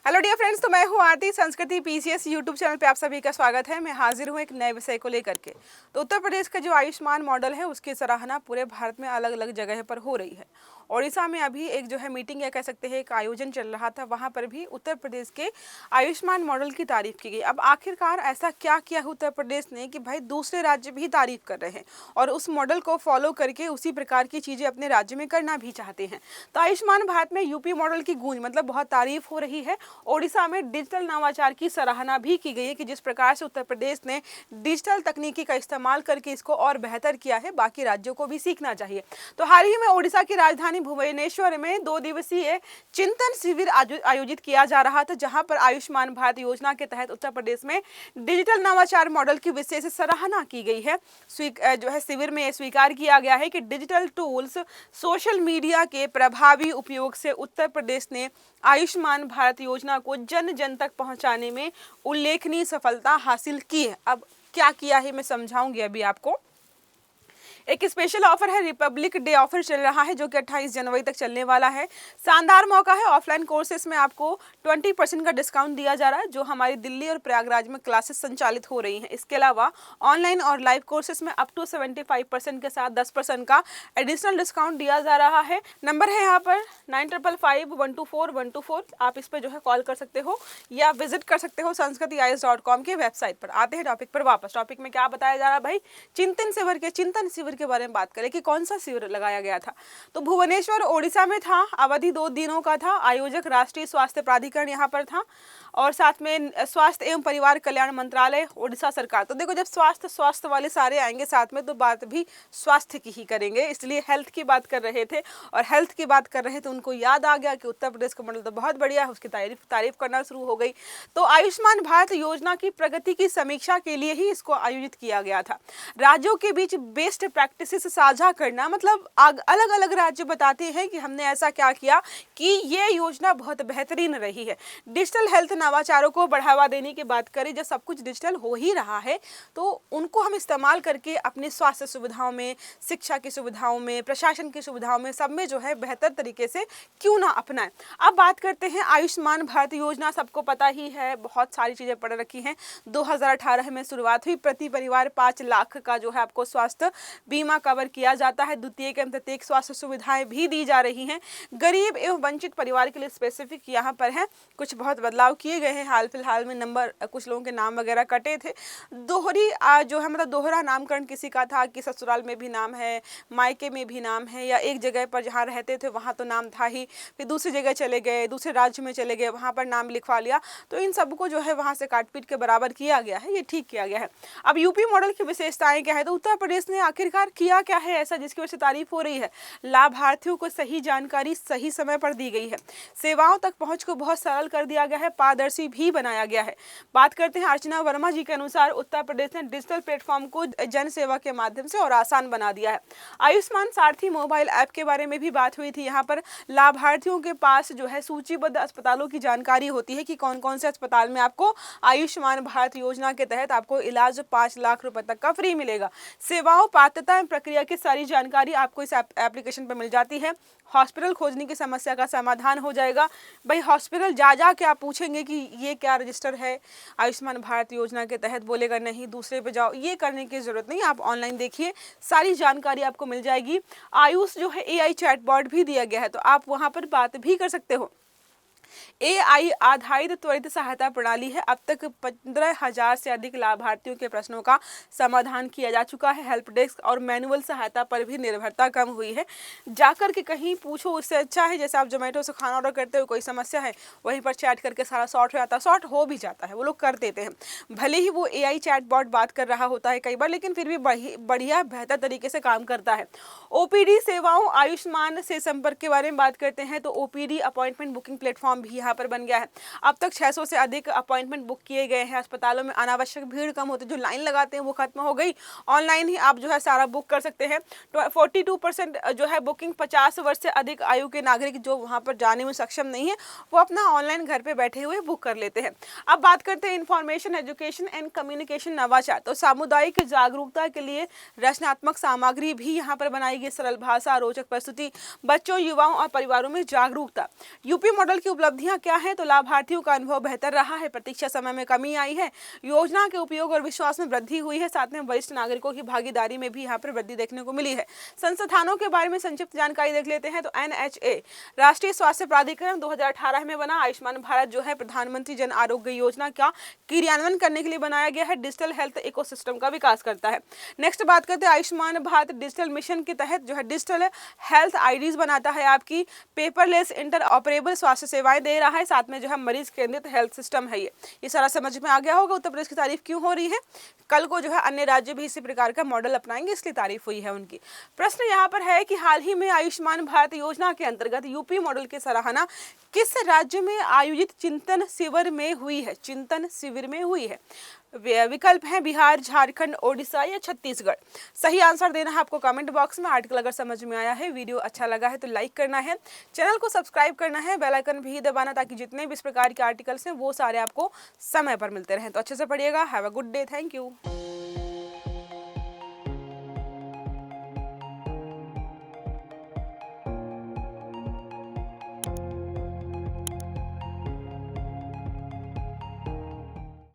Hello dear friends, तो मैं हूँ आरती। संस्कृति पीसीएस यूट्यूब चैनल पे आप सभी का स्वागत है। मैं हाजिर हूँ एक नए विषय को लेकर के। तो उत्तर प्रदेश का जो आयुष्मान मॉडल है उसकी सराहना पूरे भारत में अलग अलग जगह पर हो रही है। ओडिशा में अभी एक जो है मीटिंग या कह सकते हैं एक आयोजन चल रहा था, वहाँ पर भी उत्तर प्रदेश के आयुष्मान मॉडल की तारीफ की गई। अब आखिरकार ऐसा क्या किया है उत्तर प्रदेश ने कि भाई दूसरे राज्य भी तारीफ कर रहे हैं और उस मॉडल को फॉलो करके उसी प्रकार की चीज़ें अपने राज्य में करना भी चाहते हैं। तो आयुष्मान भारत में यूपी मॉडल की गूंज मतलब बहुत तारीफ हो रही है। ओडिशा में डिजिटल नवाचार की सराहना भी की गई है कि जिस प्रकार से उत्तर प्रदेश ने डिजिटल तकनीकी का इस्तेमाल करके इसको और बेहतर किया है, बाकी राज्यों को भी सीखना चाहिए। तो हाल ही में ओडिशा की राजधानी भुवनेश्वर में 2 दिवसीय चिंतन शिविर आयोजित किया जा रहा था, जहां पर आयुष्मान भारत योजना के तहत उत्तर प्रदेश में डिजिटल नवाचार मॉडल की विशेष सराहना की गई है। जो है शिविर में स्वीकार किया गया है कि डिजिटल टूल्स, सोशल मीडिया के प्रभावी उपयोग से उत्तर प्रदेश ने आयुष्मान भारत योजना को जन जन तक पहुंचाने में उल्लेखनीय सफलता हासिल की है। अब क्या किया है मैं समझाऊंगी अभी आपको। एक स्पेशल ऑफर है, रिपब्लिक डे ऑफर चल रहा है जो कि 28 जनवरी तक चलने वाला है। शानदार मौका है। ऑफलाइन कोर्सेज में आपको 20% का डिस्काउंट दिया जा रहा है, जो हमारी दिल्ली और प्रयागराज में क्लासेस संचालित हो रही हैं। इसके अलावा ऑनलाइन और लाइव कोर्सेज में अप टू 75% के साथ 10% का एडिशनल डिस्काउंट दिया जा रहा है। नंबर है यहाँ पर 9555124124। आप इस पर जो है कॉल कर सकते हो या विजिट कर सकते हो sanskritis.com के वेबसाइट पर। आते हैं टॉपिक पर वापस। टॉपिक में क्या बताया जा रहा है भाई, चिंतन शिविर के बारे में बात करें कि कौन सा शिविर लगाया गया था। तो भुवनेश्वर ओडिशा में था, अवधि 2 दिनों का था। आयोजक राष्ट्रीय स्वास्थ्य प्राधिकरण यहाँ पर था और साथ में स्वास्थ्य एवं परिवार कल्याण मंत्रालय, ओडिशा सरकार। तो देखो, जब स्वास्थ्य वाले सारे आएंगे साथ में तो बात भी स्वास्थ्य की ही करेंगे, इसलिए हेल्थ की बात कर रहे थे। और हेल्थ की बात कर रहे थे, उनको याद आ गया कि उत्तर प्रदेश का मॉडल तो बहुत बढ़िया है, उसकी तारीफ करना शुरू हो गई। तो आयुष्मान भारत योजना की प्रगति की समीक्षा के लिए ही इसको आयोजित किया गया था। राज्यों के बीच बेस्ट प्रैक्टिसेस साझा करना, मतलब अलग अलग राज्य बताते हैं कि हमने ऐसा क्या किया कि ये योजना बहुत बेहतरीन रही है। डिजिटल हेल्थ नवाचारों को बढ़ावा देने की बात करें, जब सब कुछ डिजिटल हो ही रहा है तो उनको हम इस्तेमाल करके अपने स्वास्थ्य सुविधाओं में, शिक्षा की सुविधाओं में, प्रशासन की सुविधाओं में, सब में जो है बेहतर तरीके से क्यों ना अपनाएं। अब बात करते हैं आयुष्मान भारत योजना। सबको पता ही है, बहुत सारी चीज़ें पढ़ रखी हैं। 2018 में शुरुआत हुई। प्रति परिवार 5 लाख का जो है आपको स्वास्थ्य बीमा कवर किया जाता है। द्वितीयक एवं तृतीयक स्वास्थ्य सुविधाएं भी दी जा रही हैं। गरीब एवं वंचित परिवार के लिए स्पेसिफिक यहाँ पर है कुछ बहुत बदलाव किए गए हैं। हाल फिलहाल में कुछ लोगों के नाम वगैरह कटे थे। दोहरी जो है मतलब दोहरा नामकरण किसी का था कि ससुराल में भी नाम है, मायके में भी नाम है, या एक जगह पर जहाँ रहते थे वहाँ तो नाम था ही, फिर दूसरी जगह चले गए, दूसरे राज्य में चले गए, वहाँ पर नाम लिखवा लिया। तो इन सबको जो है वहाँ से काट पीट के बराबर किया गया है, ये ठीक किया गया है। अब यूपी मॉडल की विशेषताएं क्या है, तो उत्तर प्रदेश ने आखिरकार किया क्या है ऐसा जिसकी वजह से तारीफ हो रही है। लाभार्थियों को सही जानकारी सही समय पर दी गई है। सेवाओं तक पहुंच को बहुत सरल कर दिया गया है, पारदर्शी भी बनाया गया है। बात करते हैं अर्चना वर्मा जी के अनुसार, उत्तर प्रदेश ने डिजिटल प्लेटफॉर्म को जन सेवा के माध्यम से और आसान बना दिया है। आयुष्मान सारथी मोबाइल ऐप के बारे में भी बात हुई थी। यहाँ पर लाभार्थियों के पास जो है सूचीबद्ध अस्पतालों की जानकारी होती है कि कौन कौन से अस्पताल में आपको आयुष्मान भारत योजना के तहत आपको इलाज 5 लाख रुपए तक का फ्री मिलेगा। सेवाओं, पात्रता एवं प्रक्रिया की सारी जानकारी आपको इस एप्लीकेशन पर मिल जाती है। हॉस्पिटल खोजने की समस्या का समाधान हो जाएगा। भाई हॉस्पिटल जा के आप पूछेंगे कि ये क्या रजिस्टर है आयुष्मान भारत योजना के तहत, बोलेगा नहीं, दूसरे पे जाओ। ये करने की जरूरत नहीं, आप ऑनलाइन देखिए, सारी जानकारी आपको मिल जाएगी। आयुष जो है AI चैटबॉट भी दिया गया है, तो आप वहाँ पर बात भी कर सकते हो। AI आधारित त्वरित सहायता प्रणाली है। अब तक 15,000 से अधिक लाभार्थियों के प्रश्नों का समाधान किया जा चुका है। हेल्प डेस्क और मैनुअल सहायता पर भी निर्भरता कम हुई है। जाकर के कहीं पूछो उससे अच्छा है, जैसे आप जोमेटो से खाना ऑर्डर करते हो, कोई समस्या है, वहीं पर चैट करके सारा सॉर्ट हो जाता है। सॉर्ट हो भी जाता है, वो लोग कर देते हैं। भले ही वो AI चैटबॉट बात कर रहा होता है कई बार, लेकिन फिर भी बढ़िया बेहतर तरीके से काम करता है। OPD सेवाओं, आयुष्मान से संपर्क के बारे में बात करते हैं तो OPD अपॉइंटमेंट बुकिंग प्लेटफॉर्म भी यहाँ पर बन गया है। अब तक 600 से अधिक अपॉइंटमेंट बुक किए गए हैं। अस्पतालों में अनावश्यक भीड़ कम होती है, जो लाइन लगाते हैं वो खत्म हो गई। ऑनलाइन ही आप जो है सारा बुक कर सकते हैं। 42% जो है बुकिंग 50 वर्ष से अधिक आयु के नागरिक जो वहाँ पर जाने में सक्षम नहीं है, वो अपना ऑनलाइन घर पे बैठे हुए बुक कर लेते हैं। अब बात करते हैं इंफॉर्मेशन, एजुकेशन एंड कम्युनिकेशन नवाचार। तो सामुदायिक जागरूकता के लिए रचनात्मक सामग्री भी यहाँ पर बनाई गई। सरल भाषा, रोचक प्रस्तुति, बच्चों, युवाओं और परिवारों में जागरूकता। यूपी मॉडल की उपलब्धियां क्या हैं, तो लाभार्थियों का अनुभव बेहतर रहा है, प्रतीक्षा समय में कमी आई है, योजना के उपयोग और विश्वास में वृद्धि हुई है, साथ में वरिष्ठ नागरिकों की भागीदारी में भी यहाँ पर वृद्धि देखने को मिली है। संस्थानों के बारे में संक्षिप्त जानकारी देख लेते हैं। तो NHA राष्ट्रीय स्वास्थ्य प्राधिकरण 2018 में बना। आयुष्मान भारत जो है प्रधानमंत्री जन आरोग्य योजना का क्रियान्वयन करने के लिए बनाया गया है, डिजिटल हेल्थ इकोसिस्टम का विकास करता है। नेक्स्ट बात करते हैं आयुष्मान भारत डिजिटल मिशन के तहत जो है डिजिटल हेल्थ आईडीज बनाता है, आपकी पेपरलेस इंटर ऑपरेबल स्वास्थ्य सेवाएं दे रहा है, साथ में जो है मरीज केंद्रित हेल्थ सिस्टम है। ये सारा समझ में आ गया होगा उत्तर प्रदेश की तारीफ क्यों हो रही है। कल को जो है अन्य राज्य भी इसी प्रकार का मॉडल अपनाएंगे, इसलिए तारीफ हुई है उनकी। प्रश्न यहाँ पर है कि हाल ही में आयुष्मान भारत योजना के अंतर्गत यूपी मॉडल की सराहना किस राज्य में आयोजित चिंतन शिविर में हुई है? चिंतन शिविर में हुई है। विकल्प है बिहार, झारखंड, ओडिशा या छत्तीसगढ़। सही आंसर देना है आपको कमेंट बॉक्स में। आर्टिकल अगर समझ में आया है, वीडियो अच्छा लगा है तो लाइक करना है, चैनल को सब्सक्राइब करना है, बेल आइकन भी दबाना ताकि जितने भी इस प्रकार के आर्टिकल्स हैं वो सारे आपको समय पर मिलते रहें। तो अच्छे से पढ़िएगा। Have a good day. Thank you.